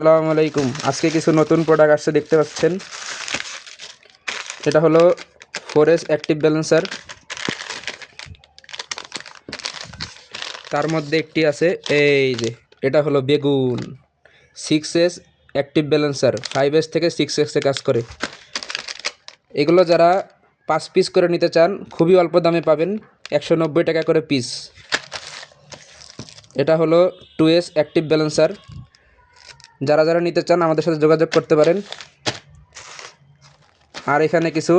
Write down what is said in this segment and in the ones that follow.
আসসালামু আলাইকুম। আজকে কিছু নতুন প্রোডাক্ট আসছে দেখতে পাচ্ছেন। এটা হলো 4S অ্যাক্টিভ ব্যালেন্সার। তার মধ্যে একটি আছে এই যে, এটা হলো বেগুন 6S অ্যাক্টিভ ব্যালেন্সার। 5S থেকে 6S এ কাজ করে। এগুলো যারা 5 পিস করে নিতে চান খুবই অল্প দামে পাবেন, 190 টাকা করে পিস। এটা হলো 2S অ্যাক্টিভ ব্যালেন্সার। যারা যারা নিতে চান আমাদের সাথে যোগাযোগ করতে পারেন। আর এখানে কিছু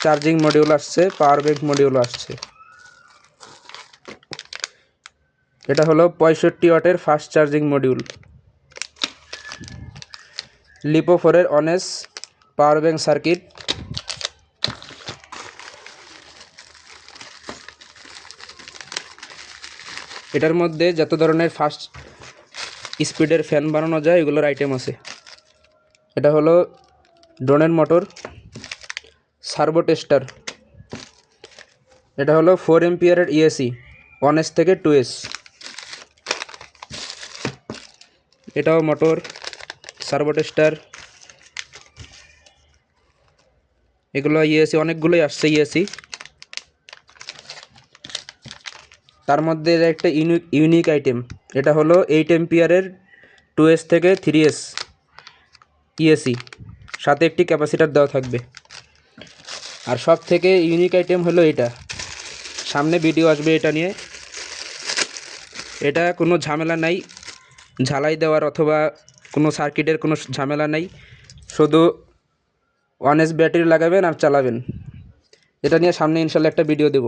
চার্জিং মডিউল আসছে, পাওয়ার ব্যাংক মডিউল আসছে। এটা হলো 65 ওয়াটের ফাস্ট চার্জিং মডিউল। লিপো 4-এর অনেস পাওয়ার ব্যাংক সার্কিট। এটার মধ্যে যত ধরনের ফাস্ট স্পিডের ফ্যান বানানো যায় এগুলোর আইটেম আছে। এটা হলো ড্রোনের মোটর, সার্ভো টেস্টার। এটা হলো 4 এম্পিয়ারের ইএসি 1S থেকে 2S। এটাও মোটর, সার্ভো টেস্টার। এগুলো ইএসি অনেকগুলোই আসছে ইএসি। তার মধ্যে একটা ইউনিক আইটেম, এটা হলো 8 এম্পিয়ারের 2S থেকে 3S ইএসি, সাথে একটি ক্যাপাসিটার দেওয়া থাকবে। আর সব থেকে ইউনিক আইটেম হলো এটা, সামনে ভিডিও আসবে এটা নিয়ে। এটা কোনো ঝামেলা নাই ঝালাই দেওয়ার অথবা কোনো সার্কিটের কোনো ঝামেলা নাই, শুধু 1S ব্যাটারি লাগাবেন আর চালাবেন। এটা নিয়ে সামনে ইনশাল্লাহ একটা ভিডিও দেব।